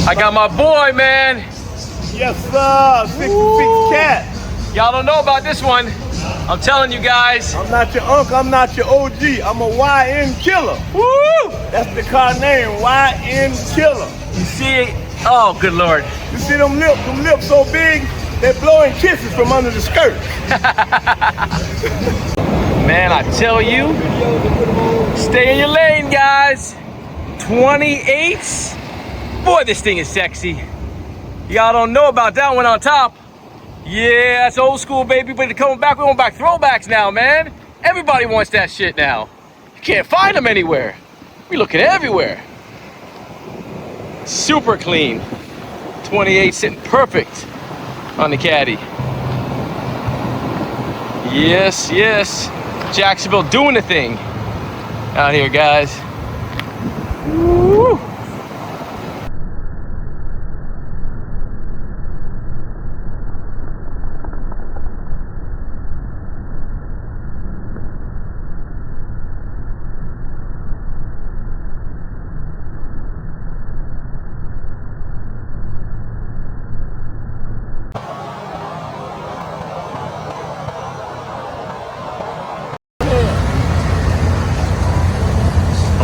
I got my boy, man. Yes, sir. 66 cat. Y'all don't know about this one. I'm telling you guys. I'm not your uncle. I'm not your OG. I'm a YN killer. Woo! That's the car name, YN killer. You see? Oh, good Lord. You see them lips so big, they're blowing kisses from under the skirt. Man, I tell you, stay in your lane, guys. 28s. Boy, this thing is sexy. Y'all don't know about that one on top. Yeah, that's old school, baby, but coming back, we want back throwbacks now, man. Everybody wants that shit now. You can't find them anywhere. We looking everywhere. Super clean. 28 sitting perfect on the caddy. Yes, yes. Jacksonville doing the thing out here, guys. Woo.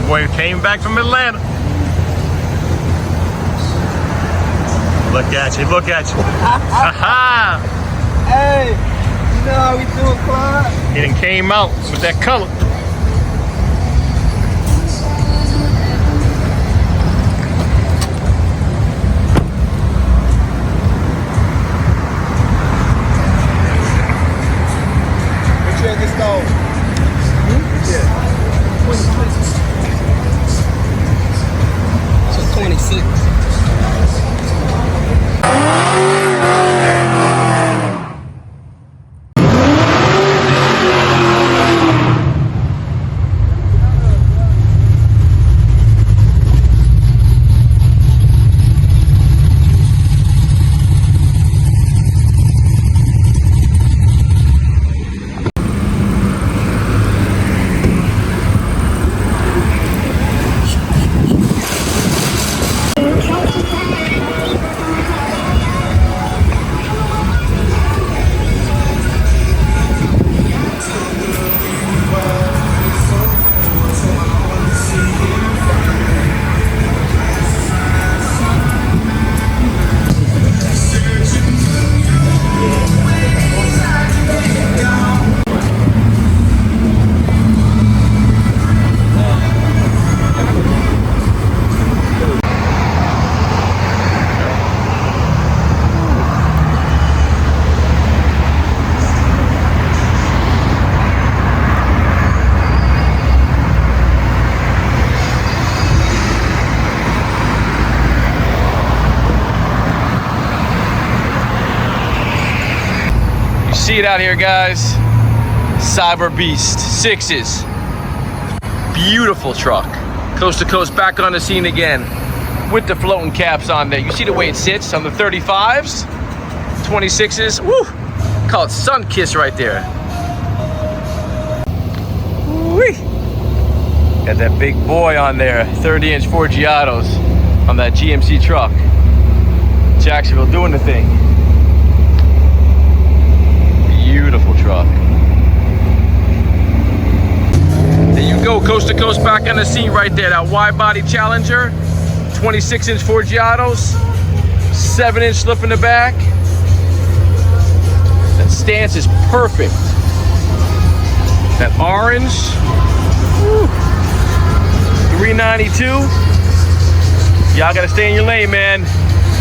Boy came back from Atlanta. Look at you, look at you. Hey, you know how we do it, Clyde? He done came out with that color. What you at this dog? Yeah. 26. See it out here, guys. Cyber Beast 6s. Beautiful truck. Coast to coast, back on the scene again with the floating caps on there. You see the way it sits on the 35s, 26s. Woo! Call it sun kiss right there. Woo-wee. Got that big boy on there, 30-inch Forgiatos on that GMC truck. Jacksonville doing the thing. Beautiful truck. There you go, coast to coast, back on the scene right there. That wide body Challenger, 26-inch Forgiatos, 7-inch slip in the back. That stance is perfect. That orange, woo, 392. Y'all gotta stay in your lane, man.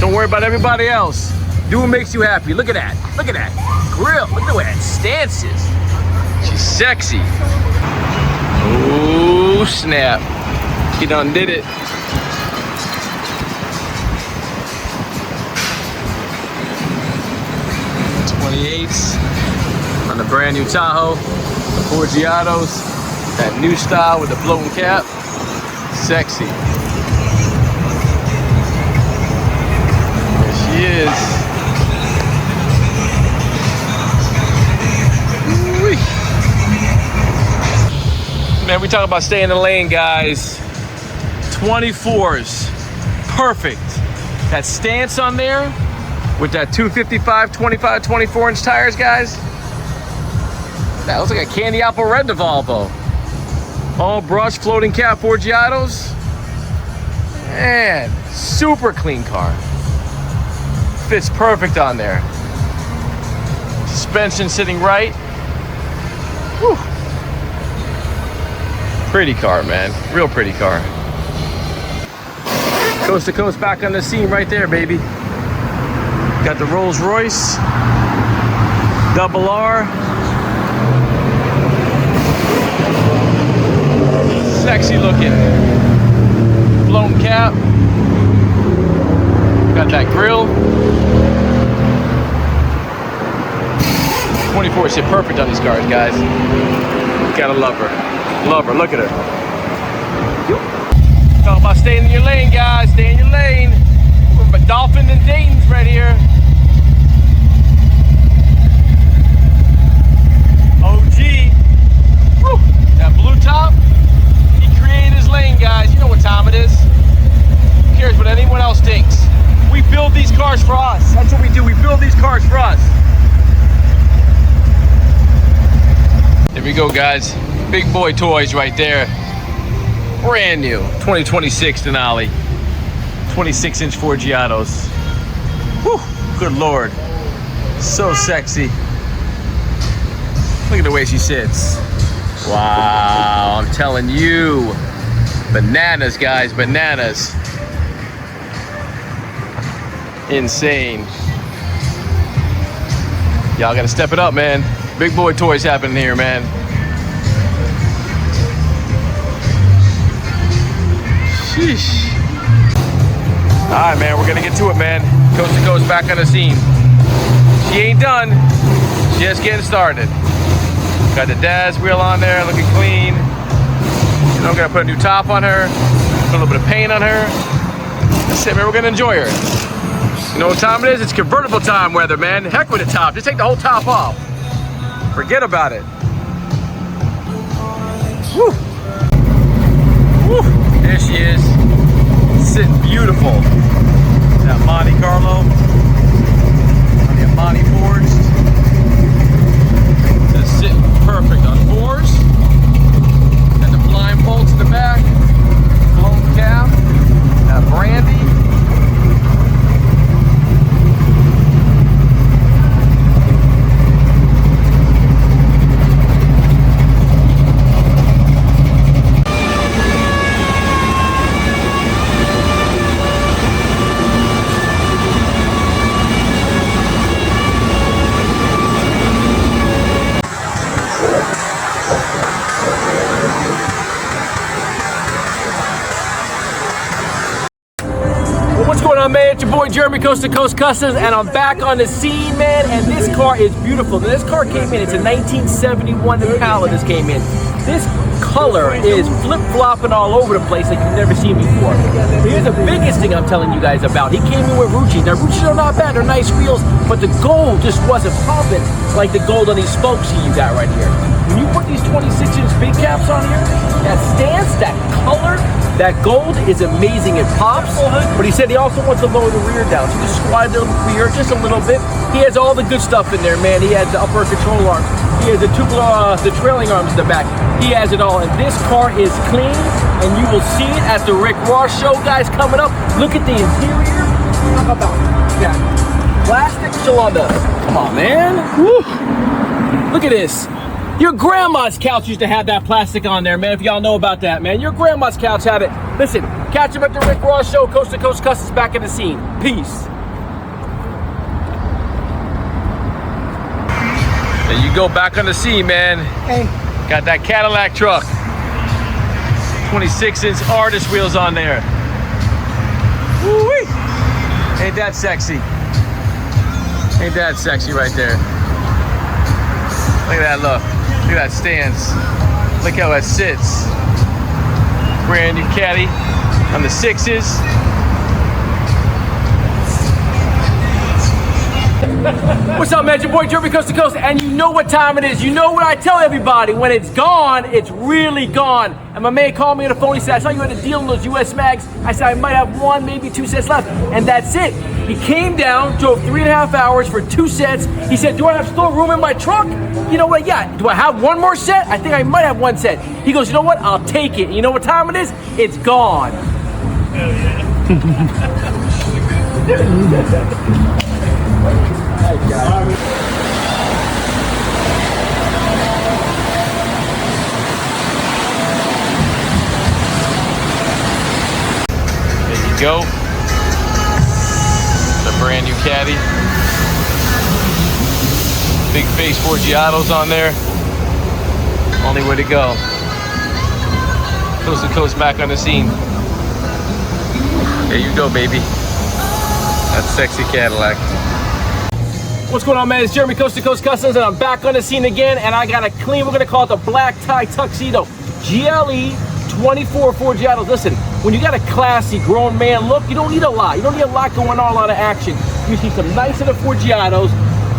Don't worry about everybody else. Do what makes you happy. Look at that. Look at that grill. Look at the way that stance is. She's sexy. Oh, snap. He done did it. '28s on the brand new Tahoe. The Forgiatos. That new style with the floating cap. Sexy. There she is. Man, we talk about staying in the lane, guys. 24s, perfect. That stance on there with that 255, 25, 24-inch tires, guys. That looks like a candy apple red to Volvo. All brushed floating cap Forgiatos. Man, super clean car. Fits perfect on there. Suspension sitting right. Whew. Pretty car, man. Real pretty car. Coast to coast back on the scene right there, baby. Got the Rolls Royce. Double R. Sexy looking. Blown cap. Got that grill. 24 sit perfect on these cars, guys. Gotta love her. Love her. Look at her. Talk about staying in your lane, guys. Stay in your lane. We're Dolphin and Dayton's right here. OG. Woo. That blue top. He created his lane, guys. You know what time it is. Who cares what anyone else thinks? We build these cars for us. That's what we do. We build these cars for us. There we go, guys. Big boy toys right there. Brand new 2026 Denali. 26-inch Forgiatos. Whew, good Lord. So sexy. Look at the way she sits. Wow, I'm telling you. Bananas, guys, bananas. Insane. Y'all gotta step it up, man. Big boy toys happening here, man. Sheesh. All right, man, we're gonna get to it, man. Coast to coast back on the scene. She ain't done, just getting started. Got the Daz wheel on there, looking clean. You know, gotta put a new top on her, put a little bit of paint on her. That's it, man, we're gonna enjoy her. You know what time it is? It's convertible time weather, man. Heck with the top, just take the whole top off. Forget about it. Woo. Woo. There she is. Sitting beautiful. That Monte Carlo. On the Amani forged. Just sitting perfect on fours. And the blind bolts in the back. Blown cap. That brandy. What's going on, man? It's your boy Jeremy, Coast to Coast Customs, and I'm back on the scene, man. And this car is beautiful. This car came in. It's a 1971 Impala. This came in. This color is flip-flopping all over the place like you've never seen before. Here's the biggest thing I'm telling you guys about. He came in with Ruccis. Now, Ruccis are not bad. They're nice wheels, but the gold just wasn't popping like the gold on these spokes you got right here. When you put these 26-inch big caps on here, that stance, that color, that gold is amazing. It pops, but he said he also wants to lower the rear down. So just slide the rear just a little bit. He has all the good stuff in there, man. He has the upper control arms. He has the trailing arms in the back. He has it all, and this car is clean, and you will see it at the Rick Ross show, guys, coming up. Look at the interior. How about that plastic cylinder? Come on, man. Woo. Look at this. Your grandma's couch used to have that plastic on there, man, if y'all know about that, man. Your grandma's couch had it. Listen, catch him at the Rick Ross show. Coast to Coast Customs back in the scene. Peace. There you go, back on the scene, man. Hey. Got that Cadillac truck. 26-inch artist wheels on there. Woo-wee. Ain't that sexy? Ain't that sexy right there? Look at that look. Look at that stance. Look how it sits. Brand new Caddy on the 6s. What's up, man? It's your boy Jeremy Coast to Coast, and you know what time it is. You know what I tell everybody. When it's gone, it's really gone. And my man called me on the phone. He said, I saw you had a deal in those US mags. I said, I might have 1, maybe 2 sets left. And that's it. He came down, drove 3.5 hours for 2 sets. He said, do I have still room in my truck? You know what? Yeah. Do I have 1 more set? I think I might have 1 set. He goes, you know what? I'll take it. And you know what time it is? It's gone. Hell yeah. There you go. The brand new caddy. Big face Forgiatos on there. Only way to go. Coast to Coast back on the scene. There you go, baby. That's sexy Cadillac. What's going on, man? It's Jeremy Coast to Coast Customs, and I'm back on the scene again, and I got a clean, we're gonna call it the black tie tuxedo. GLE 24 Forgiatos. Listen, when you got a classy grown man look, you don't need a lot. You don't need a lot going on, a lot of action. You see some nice little Forgiatos,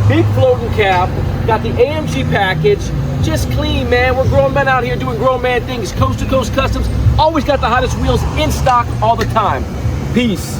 big floating cap, got the AMG package, just clean, man. We're grown men out here doing grown man things. Coast to Coast Customs, always got the hottest wheels in stock all the time. Peace.